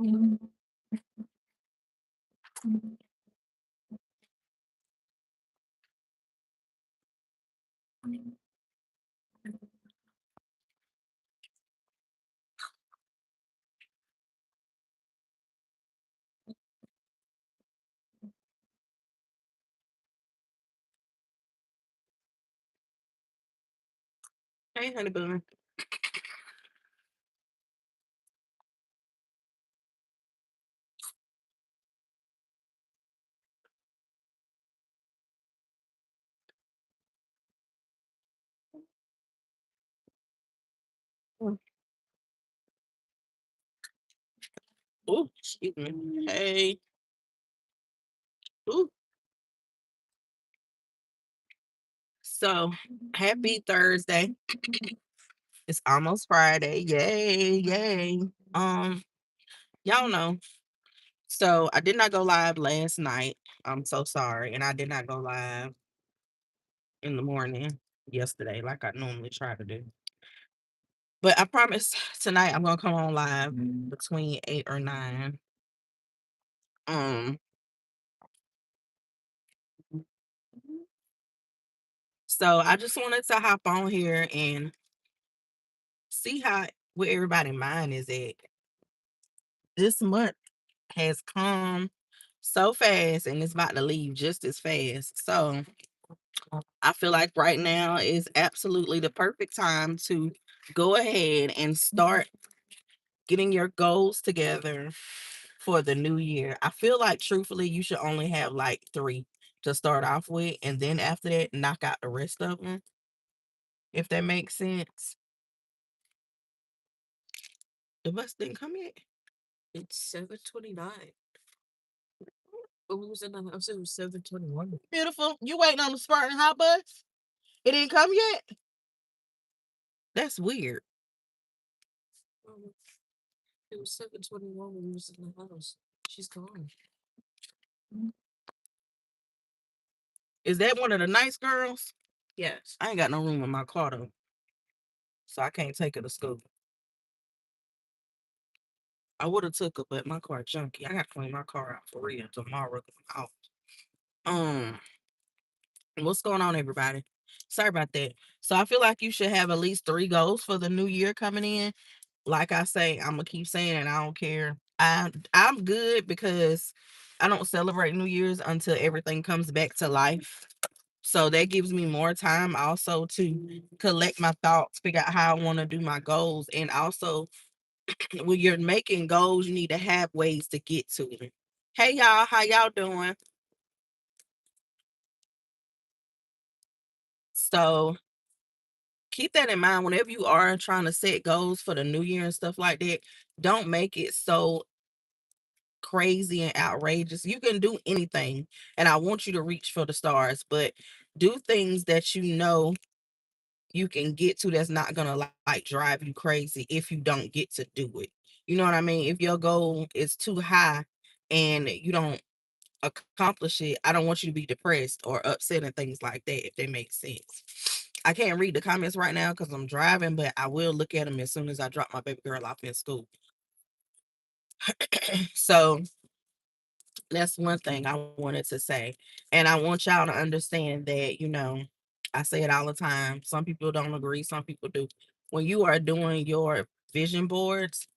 Hey, honey bun. Oh, excuse me. Hey. Ooh. So happy Thursday. It's almost Friday. Yay, yay. Um, y'all know. So I did not go live last night. I'm so sorry. And I did not go live in the morning yesterday, like I normally try to do. But I promise tonight I'm gonna come on live between 8 or 9. Um, so I just wanted to hop on here and see how where everybody mind is at. This month has come so fast and it's about to leave just as fast. So I feel like right now is absolutely the perfect time to go ahead and start getting your goals together for the new year. I feel like truthfully you should only have like 3 to start off with, and then after that knock out the rest of them, if that makes sense. The bus didn't come yet. It's 7:29. But we was in the house. It was 7:21. Beautiful. You waiting on the Spartan Hot bus? It didn't come yet? That's weird. Um, it was 7:21 when we was in the house. She's gone. Is that one of the nice girls? Yes. I ain't got no room in my car though, so I can't take her to school. I would have took her, but my car junky. I got to clean my car out for real tomorrow. 'Cause I'm out. Um, what's going on, everybody? Sorry about that. So I feel like you should have at least 3 goals for the new year coming in. Like I say, I'm gonna keep saying it. I don't care. I'm good because I don't celebrate New Year's until everything comes back to life. So that gives me more time also to collect my thoughts, figure out how I want to do my goals, and also when you're making goals, you need to have ways to get to them. Hey y'all, how y'all doing? So keep that in mind whenever you are trying to set goals for the new year and stuff like that. Don't make it so crazy and outrageous. You can do anything, and I want you to reach for the stars, but do things that you know you can get to that's not gonna like drive you crazy if you don't get to do it. You know what I mean? If your goal is too high and you don't accomplish it, I don't want you to be depressed or upset and things like that, if that makes sense. I can't read the comments right now because I'm driving, but I will look at them as soon as I drop my baby girl off in school. So that's one thing I wanted to say. And I want y'all to understand that, I say it all the time. Some people don't agree, some people do. When you are doing your vision boards,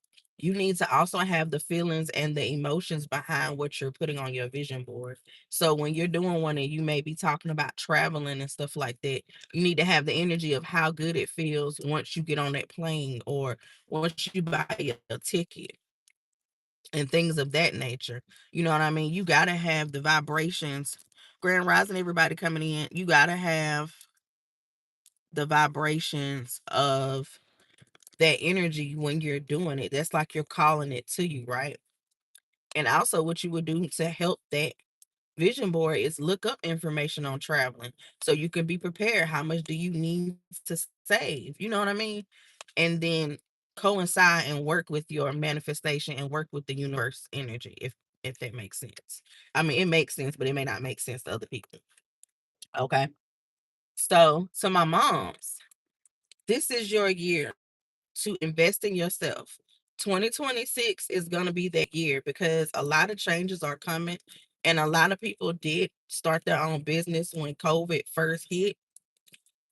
you need to also have the feelings and the emotions behind what you're putting on your vision board. So when you're doing one and you may be talking about traveling and stuff like that, you need to have the energy of how good it feels once you get on that plane or once you buy a ticket and things of that nature. You know what I mean? You gotta have the vibrations. Grand Rising, everybody coming in, you gotta have the vibrations of that energy when you're doing it. That's like you're calling it to you, right? And also, what you would do to help that vision board is look up information on traveling so you can be prepared. How much do you need to save? You know what I mean? And then coincide and work with your manifestation and work with the universe energy, if that makes sense. I mean, it makes sense, but it may not make sense to other people. Okay. So to my moms, this is your year to invest in yourself. 2026 is going to be that year because a lot of changes are coming, and a lot of people did start their own business when COVID first hit.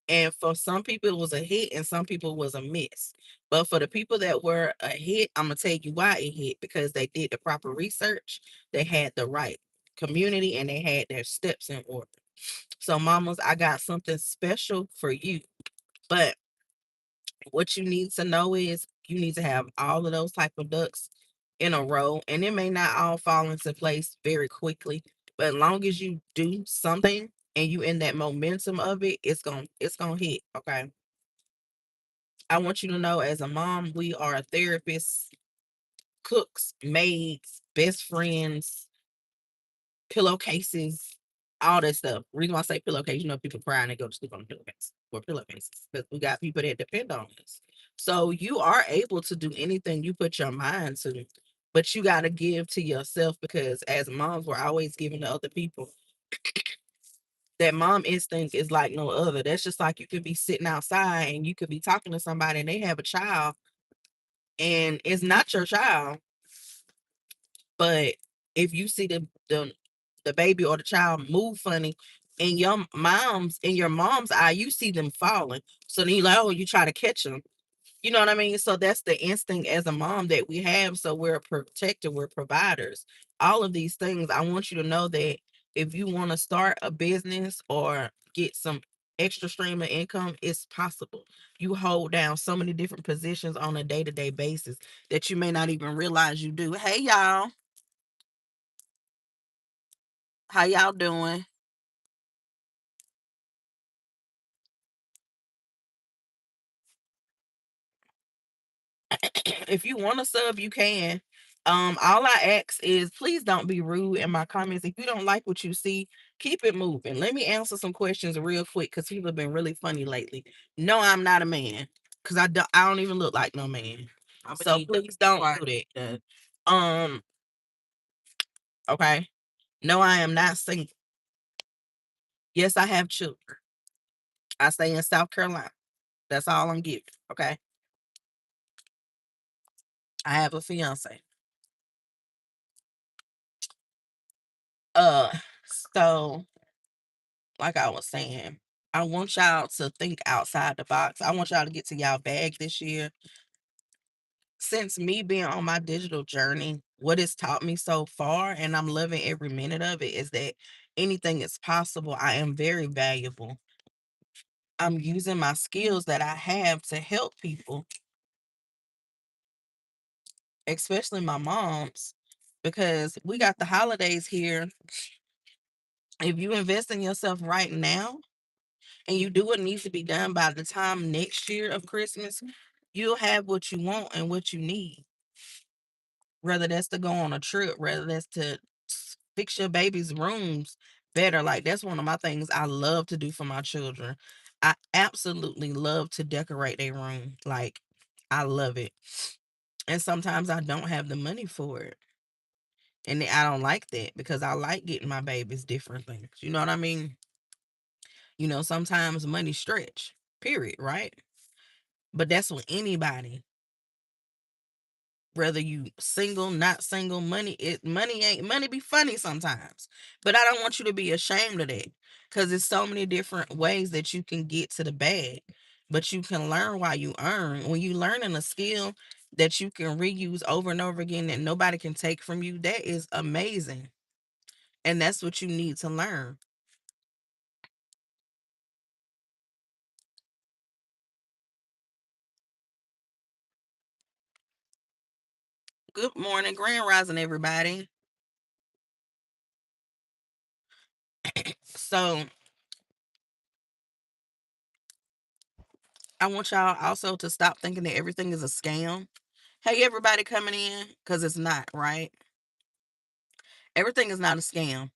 And for some people, it was a hit, and some people it was a miss. But for the people that were a hit, I'm gonna tell you why it hit, because they did the proper research, they had the right community, and they had their steps in order. So, mamas, I got something special for you. But what you need to know is you need to have all of those type of ducks in a row, and it may not all fall into place very quickly, but as long as you do something and you in that momentum of it, it's gonna hit. Okay. I want you to know, as a mom, we are therapists, cooks, maids, best friends, pillowcases, all that stuff. Reason why I say pillowcase, people cry and they go to sleep on the pillowcase or pillowcases because we got people that depend on us. So you are able to do anything you put your mind to, but you got to give to yourself, because as moms, we're always giving to other people. That mom instinct is like no other. That's just like you could be sitting outside and you could be talking to somebody and they have a child and it's not your child, but if you see the baby or the child move funny in your mom's eye, you see them falling. So then you like, oh, you try to catch them. You know what I mean? So that's the instinct as a mom that we have. So we're a protector, we're providers. All of these things, I want you to know that if you want to start a business or get some extra stream of income, it's possible. You hold down so many different positions on a day-to-day basis that you may not even realize you do. Hey y'all, how y'all doing? If you want to sub, you can. All I ask is please don't be rude in my comments. If you don't like what you see, keep it moving. Let me answer some questions real quick because people have been really funny lately. No, I'm not a man because I don't even look like no man. So please don't do that. Um, okay. No, I am not single. Yes, I have children. I stay in South Carolina. That's all I'm giving. Okay. I have a fiance. Uh, so like I was saying, I want y'all to think outside the box. I want y'all to get to y'all bag this year. Since me being on my digital journey, what it's taught me so far, and I'm loving every minute of it, is that anything is possible. I am very valuable. I'm using my skills that I have to help people, especially my moms, because we got the holidays here. If you invest in yourself right now, and you do what needs to be done by the time next year of Christmas, you'll have what you want and what you need. Whether that's to go on a trip, whether that's to fix your baby's rooms better. Like that's one of my things I love to do for my children. I absolutely love to decorate their room. Like I love it. And sometimes I don't have the money for it. And I don't like that because I like getting my babies different things. You know what I mean? Sometimes money stretch, period, right? But that's with anybody, whether you single, not single. Money ain't money be funny sometimes. But I don't want you to be ashamed of that, because there's so many different ways that you can get to the bag. But you can learn while you earn. When you learning a skill that you can reuse over and over again that nobody can take from you, that is amazing. And that's what you need to learn. Good morning, grand rising, everybody. So I want y'all also to stop thinking that everything is a scam. Hey, everybody coming in, because it's not, right? Everything is not a scam.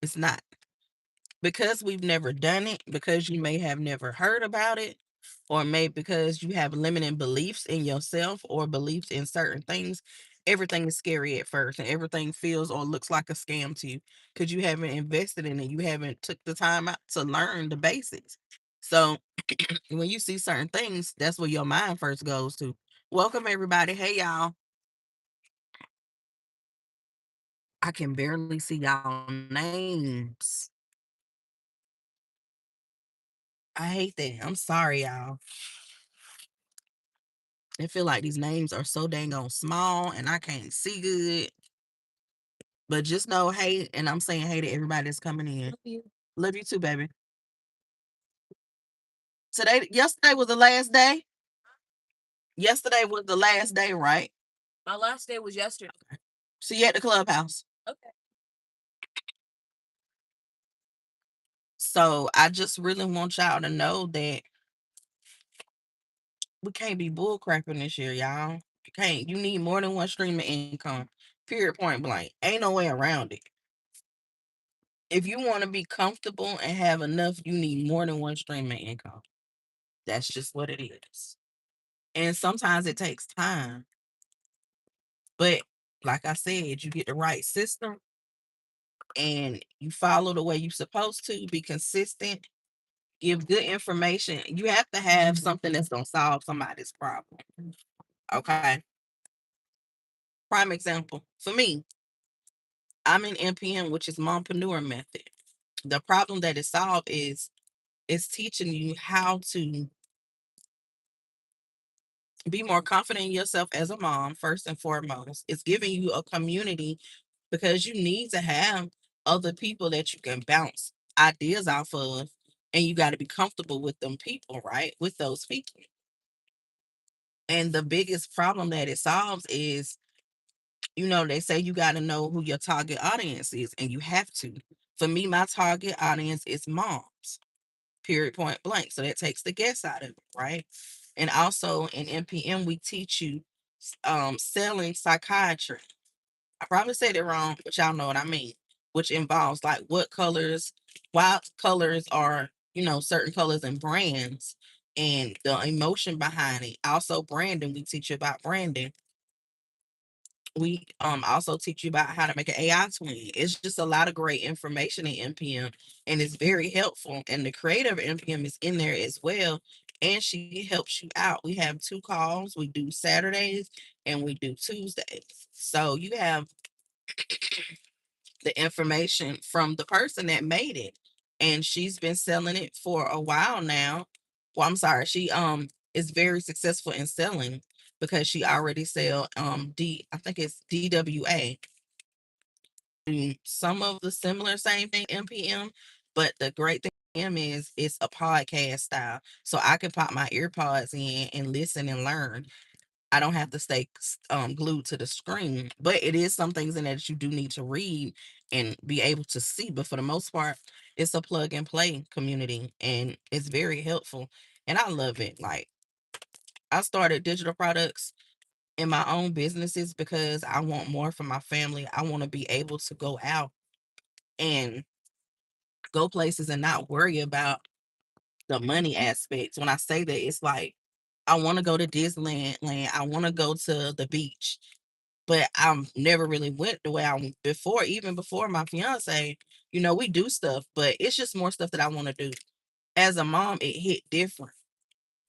It's not. Because we've never done it, because you may have never heard about it, or maybe because you have limiting beliefs in yourself or beliefs in certain things, everything is scary at first and everything feels or looks like a scam to you because you haven't invested in it. You haven't took the time out to learn the basics. So when you see certain things, that's where your mind first goes to. Welcome everybody. Hey y'all. I can barely see y'all names. I hate that. I'm sorry, y'all. I feel like these names are so dang on small and I can't see good. But just know, hey, and I'm saying hey to everybody that's coming in. Love you. Love you too, baby. Yesterday was the last day. Yesterday was the last day, right? My last day was yesterday. See you at the clubhouse. Okay. So I just really want y'all to know that we can't be bull crapping this year, y'all. You can't. You need more than one stream of income. Period. Point blank. Ain't no way around it. If you want to be comfortable and have enough, you need more than one stream of income. That's just what it is. And sometimes it takes time. But like I said, you get the right system and you follow the way you're supposed to, be consistent, give good information. You have to have something that's going to solve somebody's problem. Okay. Prime example for me, I'm in NPM, which is mompreneur method. The problem that it solved is it's teaching you how to be more confident in yourself as a mom, first and foremost. It's giving you a community because you need to have other people that you can bounce ideas off of. And you got to be comfortable with them people, right? With those people. And the biggest problem that it solves is, they say you got to know who your target audience is, and you have to. For me, my target audience is moms, period, point blank. So that takes the guess out of it, right? And also in NPM, we teach you selling psychiatry. I probably said it wrong, but y'all know what I mean, which involves like why colors are, certain colors and brands and the emotion behind it. Also branding, we teach you about branding. We also teach you about how to make an AI twin. It's just a lot of great information in NPM and it's very helpful. And the creator of NPM is in there as well. And she helps you out. We have 2 calls. We do Saturdays and we do Tuesdays. So you have the information from the person that made it. And she's been selling it for a while now. Well, I'm sorry, she is very successful in selling because she already sell I think it's DWA. Some of the similar same thing NPM, but the great thing is it's a podcast style. So I can pop my earpods in and listen and learn. I don't have to stay glued to the screen, but it is some things in there that you do need to read and be able to see. But for the most part, it's a plug and play community and it's very helpful. And I love it. Like I started digital products in my own businesses because I want more for my family. I want to be able to go out and go places and not worry about the money aspects. When I say that, it's like I want to go to Disneyland, I want to go to the beach, but I've never really went the way I went before, even before my fiance. We do stuff, but it's just more stuff that I want to do. As a mom, it hit different.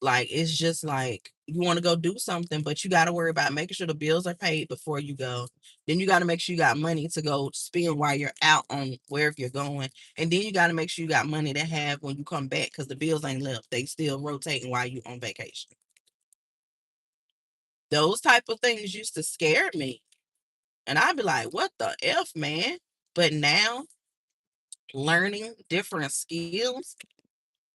Like it's just like you want to go do something, but you got to worry about making sure the bills are paid before you go. Then you got to make sure you got money to go spend while you're out on wherever you're going, and then you got to make sure you got money to have when you come back because the bills ain't left; they still rotating while you on vacation. Those type of things used to scare me. And I'd be like, what the F, man? But now, learning different skills,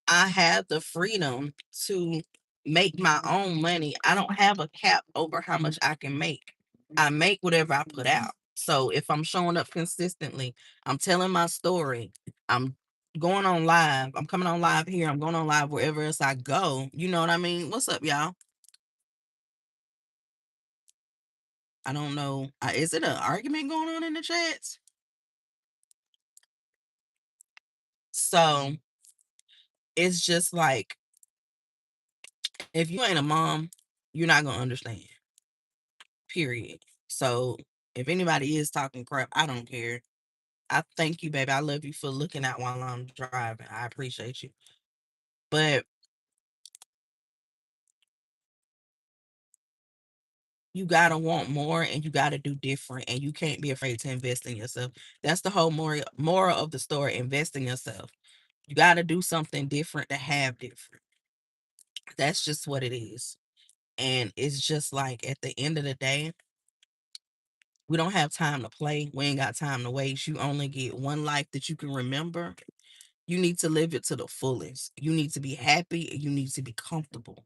I have the freedom to make my own money. I don't have a cap over how much I can make. I make whatever I put out. So if I'm showing up consistently, I'm telling my story, I'm going on live, I'm coming on live here, I'm going on live wherever else I go. You know what I mean? What's up, y'all? I don't know. Is it an argument going on in the chats? So it's just like if you ain't a mom, you're not gonna understand. Period. So if anybody is talking crap, I don't care. I thank you, baby. I love you for looking out while I'm driving. I appreciate you. But you gotta want more and you gotta do different and you can't be afraid to invest in yourself. That's the whole moral of the story, invest in yourself. You gotta do something different to have different. That's just what it is. And it's just like at the end of the day, we don't have time to play. We ain't got time to waste. You only get one life that you can remember. You need to live it to the fullest. You need to be happy and you need to be comfortable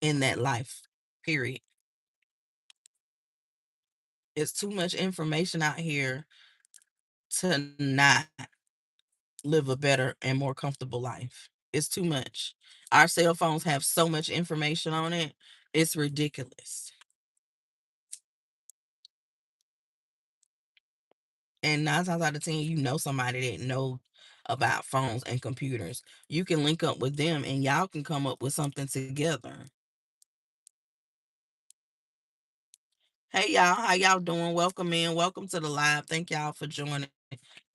in that life. Period. It's too much information out here to not live a better and more comfortable life. It's too much. Our cell phones have so much information on it. It's ridiculous. And 9 times out of 10, you know somebody that know about phones and computers. You can link up with them and y'all can come up with something together. Hey y'all, how y'all doing? Welcome in. Welcome to the live. Thank y'all for joining.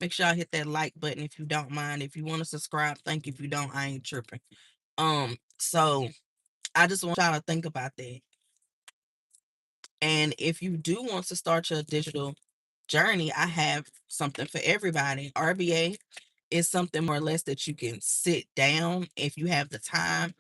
Make sure y'all hit that like button if you don't mind. If you want to subscribe, thank you. If you don't, I ain't tripping. So I just want y'all to think about that. And if you do want to start your digital journey, I have something for everybody. RBA is something more or less that you can sit down if you have the time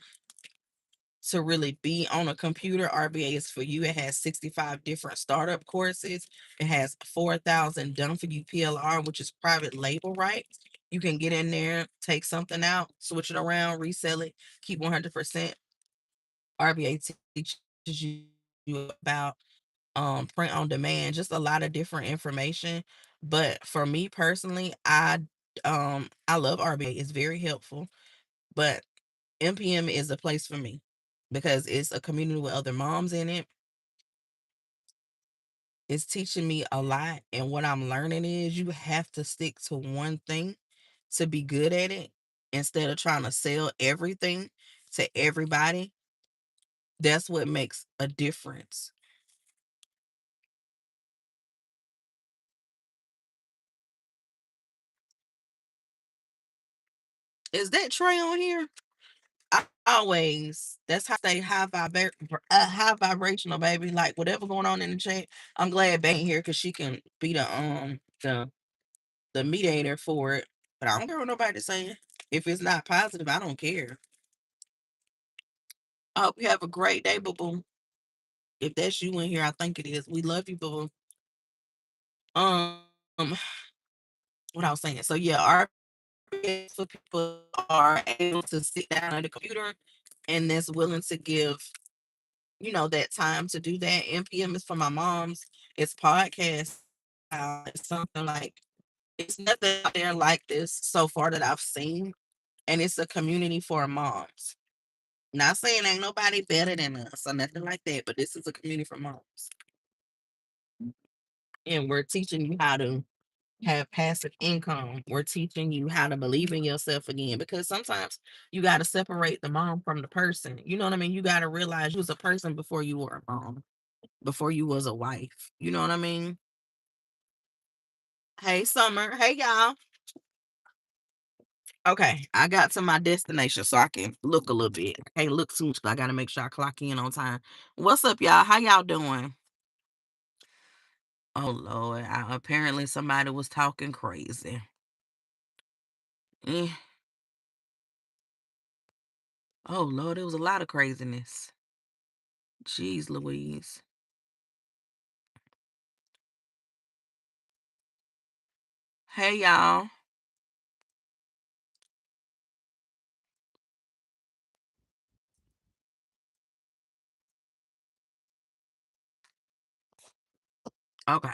to really be on a computer. RBA is for you. It has 65 different startup courses. It has 4,000 done for you PLR, which is private label rights. You can get in there, take something out, switch it around, resell it, keep 100%. RBA teaches you about print on demand, just a lot of different information. But for me personally, I love RBA. It's very helpful, but MPM is a place for me because it's a community with other moms in it. It's teaching me a lot, and what I'm learning is you have to stick to one thing to be good at it instead of trying to sell everything to everybody. That's what makes a difference. Is that Trey on here? Always. That's how they high vibrational, baby. Like whatever going on in the chat. I'm glad Bang here because she can be the mediator for it. But I don't care what nobody's saying. If it's not positive, I don't care. I hope you have a great day, boo boo. If that's you in here, I think it is. We love you, boo boo. What I was saying. So yeah, our for people are able to sit down at the computer and that's willing to give that time to do that. NPM is for my moms. It's podcast. It's something like it's nothing out there like this so far that I've seen, and it's a community for moms. Not saying ain't nobody better than us or nothing like that, but this is a community for moms, and we're teaching you how to have passive income. We're teaching you how to believe in yourself again because sometimes you got to separate the mom from the person. You know what I mean? You got to realize you was a person before you were a mom, before you was a wife. You know what I mean? Hey, Summer. Hey, y'all. Okay, I got to my destination so I can look a little bit. I can't look too much 'cause I got to make sure I clock in on time. What's up, y'all? How y'all doing? Oh, Lord. Apparently, somebody was talking crazy. Eh. Oh, Lord. It was a lot of craziness. Jeez Louise. Hey, y'all. Okay.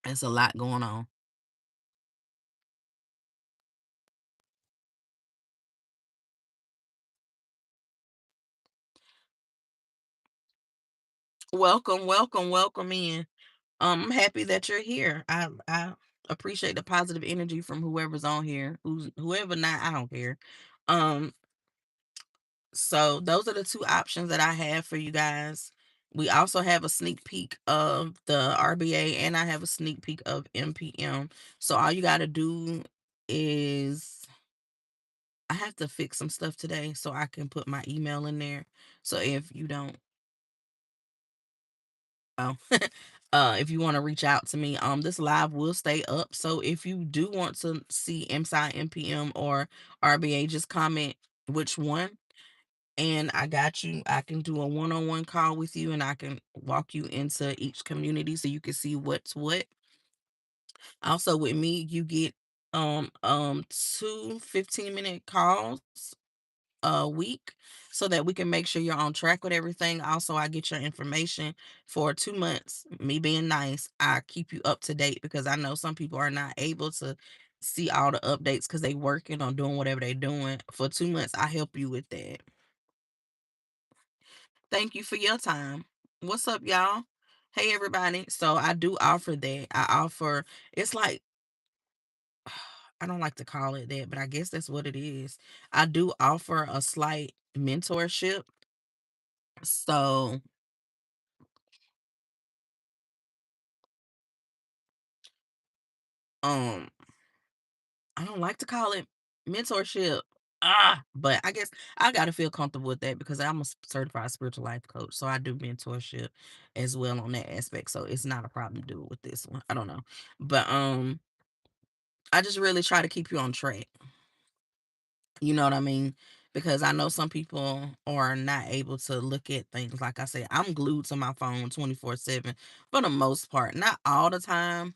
It's a lot going on. Welcome, welcome, welcome in. I'm happy that you're here. I appreciate the positive energy from whoever's on here. Whoever not, I don't care. Um, so those are the two options that I have for you guys. We also have a sneak peek of the RBA and I have a sneak peek of MPM. So all you gotta do is I have to fix some stuff today so I can put my email in there. So if you don't, oh, if you want to reach out to me, this live will stay up. So if you do want to see MSI, MPM, or RBA, just comment which one, and I got you. I can do a one-on-one call with you, and I can walk you into each community so you can see what's what. Also, with me, you get two 15-minute calls a week so that we can make sure you're on track with everything. Also, I get your information for 2 months. Me being nice, I keep you up to date because I know some people are not able to see all the updates because they working on doing whatever they're doing. For 2 months, I help you with that. Thank you for your time. What's up, y'all? Hey, everybody. So I do offer that. I offer, it's like, I don't like to call it that, but I guess that's what it is. I do offer a slight mentorship. So, um, I don't like to call it mentorship. But I guess I gotta feel comfortable with that because I'm a certified spiritual life coach. So I do mentorship as well on that aspect. So it's not a problem to do it with this one. I don't know. But I just really try to keep you on track. You know what I mean? Because I know some people are not able to look at things. Like I said, I'm glued to my phone 24/7 for the most part. Not all the time,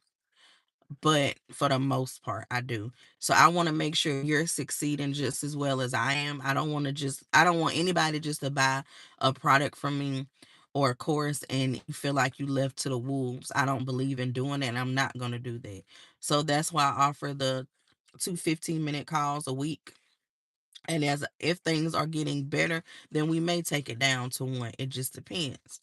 but for the most part, I do. So I want to make sure you're succeeding just as well as I am. I don't want anybody just to buy a product from me or a course and you feel like you left to the wolves. I don't believe in doing that, and I'm not going to do that. So that's why I offer the two 15-minute calls a week, and as if things are getting better, then we may take it down to one. It just depends.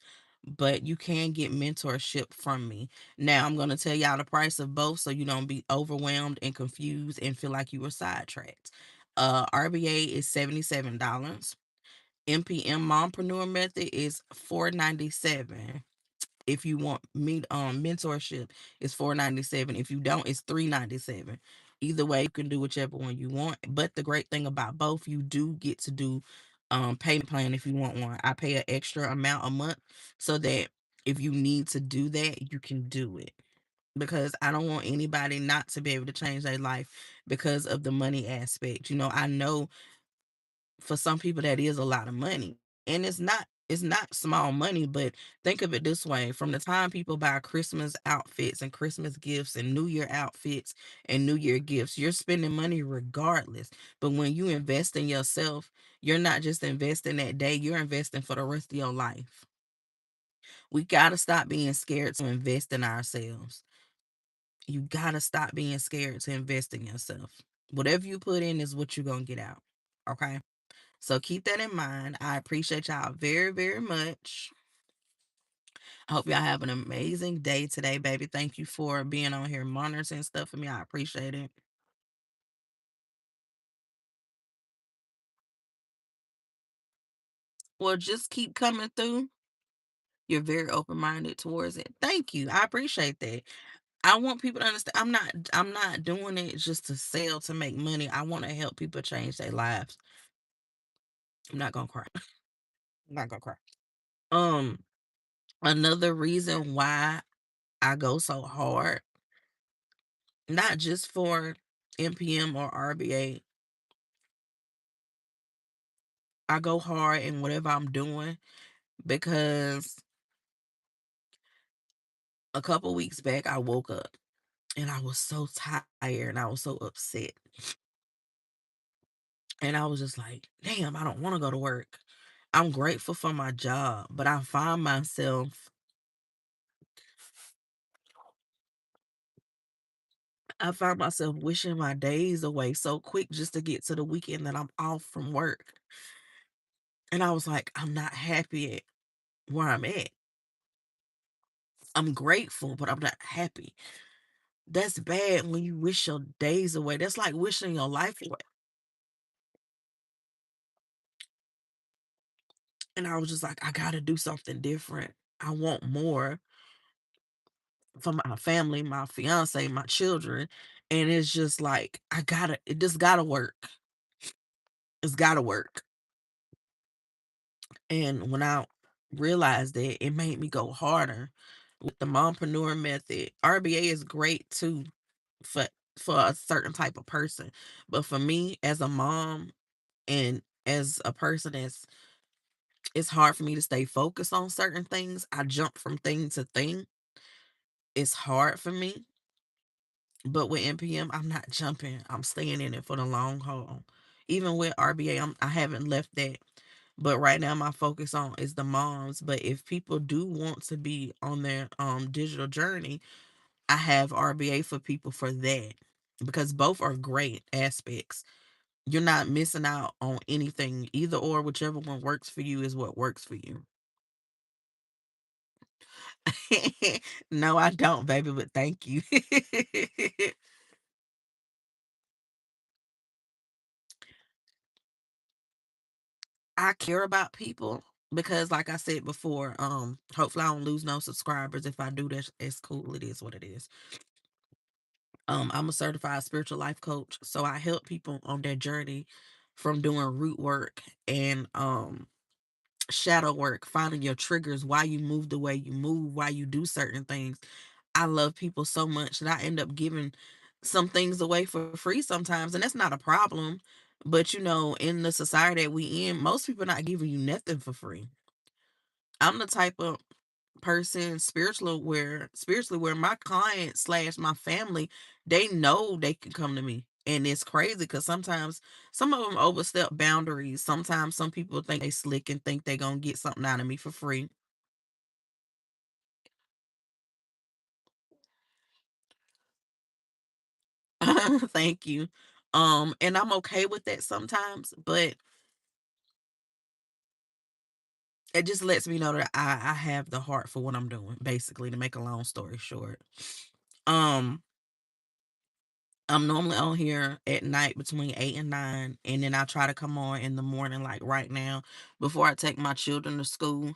But you can get mentorship from me. Now I'm gonna tell y'all the price of both so you don't be overwhelmed and confused and feel like you were sidetracked. RBA is $77. MPM Mompreneur Method is $497. If you want me mentorship, it's $497. If you don't, it's $397. Either way, you can do whichever one you want. But the great thing about both, you do get to do payment plan if you want one. I pay an extra amount a month so that if you need to do that, you can do it. Because I don't want anybody not to be able to change their life because of the money aspect. I know for some people that is a lot of money, and it's not small money. But think of it this way: from the time people buy Christmas outfits and Christmas gifts and New Year outfits and New Year gifts, you're spending money regardless. But when you invest in yourself, you're not just investing that day, you're investing for the rest of your life. We got to stop being scared to invest in ourselves. You got to stop being scared to invest in yourself. Whatever you put in is what you're going to get out. Okay? So keep that in mind. I appreciate y'all very, very much. I hope y'all have an amazing day today, baby. Thank you for being on here monitoring stuff for me. I appreciate it. Well, just keep coming through. You're very open minded towards it. Thank you. I appreciate that. I want people to understand I'm not doing it just to sell to make money. I want to help people change their lives. I'm not gonna cry. I'm not gonna cry. Um, Another reason why I go so hard, not just for NPM or RBA. I go hard in whatever I'm doing because a couple weeks back I woke up and I was so tired and I was so upset. And I was just like, damn, I don't want to go to work. I'm grateful for my job, but I find myself wishing my days away so quick just to get to the weekend that I'm off from work. And I was like, I'm not happy at where I'm at. I'm grateful, but I'm not happy. That's bad when you wish your days away. That's like wishing your life away. And I was just like, I gotta do something different. I want more for my family, my fiance, my children. And it's just like, it just gotta work. It's gotta work. And when I realized that, it made me go harder with the mompreneur method. RBA is great too for a certain type of person. But for me as a mom and as a person that's it's hard for me to stay focused on certain things. I jump from thing to thing. It's hard for me. But with NPM, I'm not jumping. I'm staying in it for the long haul. Even with RBA, I haven't left that. But right now my focus on is the moms. But if people do want to be on their digital journey, I have RBA for people for that. Because both are great aspects. You're not missing out on anything. Either or, whichever one works for you is what works for you. No, I don't, baby, but thank you. I care about people because like I said before, hopefully I don't lose no subscribers. If I do, that's it's cool. It is what it is. I'm a certified spiritual life coach, so I help people on their journey from doing root work and shadow work, finding your triggers, why you move the way you move, why you do certain things. I love people so much that I end up giving some things away for free sometimes, and that's not a problem. But in the society that we in, most people not giving you nothing for free. I'm the type of person spiritually where my clients slash my family, they know they can come to me. And it's crazy because sometimes some of them overstep boundaries. Sometimes some people think they slick and think they gonna get something out of me for free. Thank you. And I'm okay with that sometimes, but it just lets me know that I have the heart for what I'm doing, basically, to make a long story short. Um, I'm normally on here at night between 8 and 9, and then I try to come on in the morning, like right now, before I take my children to school.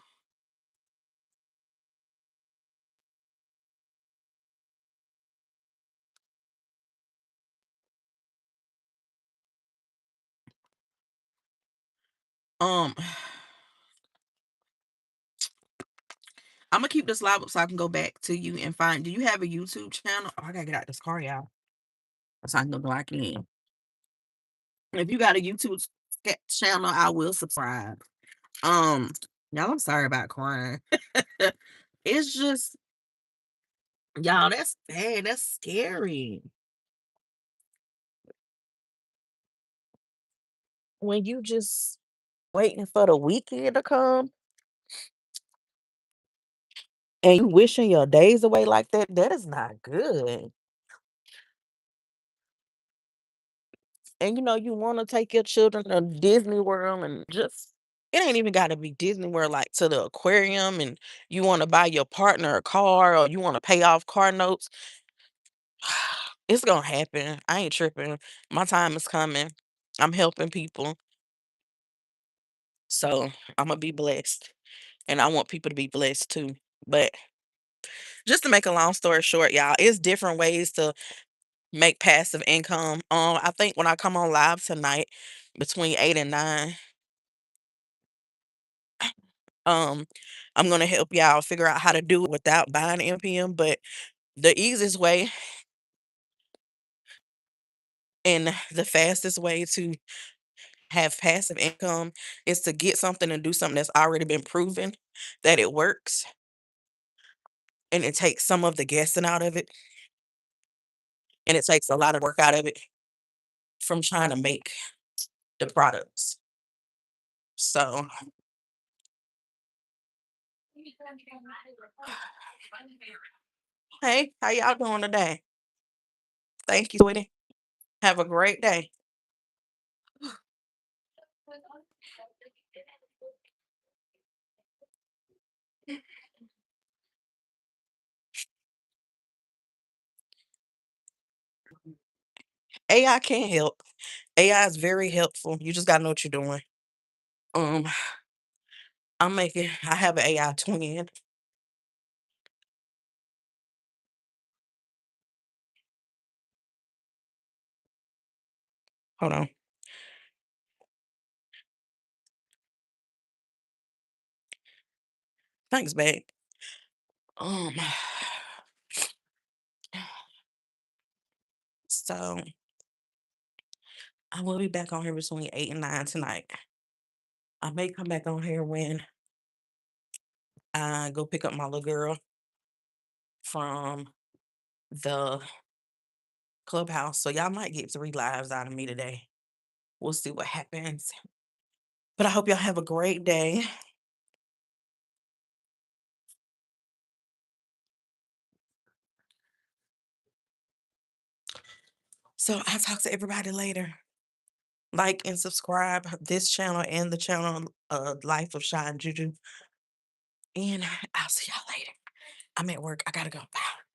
Um, I'm gonna keep this live up so I can go back to you and find. Do you have a YouTube channel? Oh, I gotta get out this car, y'all, so I can go back in. If you got a YouTube channel, I will subscribe. Um, y'all, I'm sorry about crying. It's just, y'all, that's bad. That's scary. When you just waiting for the weekend to come and you wishing your days away like that, that is not good. And you want to take your children to Disney World and just it ain't even got to be Disney World, like to the aquarium, and you want to buy your partner a car or you want to pay off car notes. It's gonna happen. I ain't tripping. My time is coming. I'm helping people. So I'm gonna be blessed. And I want people to be blessed too. But just to make a long story short, y'all, it's different ways to make passive income. I think when I come on live tonight between 8 and 9, um, I'm gonna help y'all figure out how to do it without buying NPM. But the easiest way and the fastest way to have passive income is to get something and do something that's already been proven that it works, and it takes some of the guessing out of it, and it takes a lot of work out of it from trying to make the products. So, hey, how y'all doing today? Thank you, sweetie. Have a great day. AI can help. AI is very helpful. You just gotta know what you're doing. Um, I have an AI twin. Hold on. Thanks, babe. Um, so I will be back on here between 8 and 9 tonight. I may come back on here when I go pick up my little girl from the clubhouse. So y'all might get 3 lives out of me today. We'll see what happens. But I hope y'all have a great day. So I'll talk to everybody later. Like and subscribe this channel and the channel Life of Shy and Juju. And I'll see y'all later. I'm at work. I gotta go. Bye.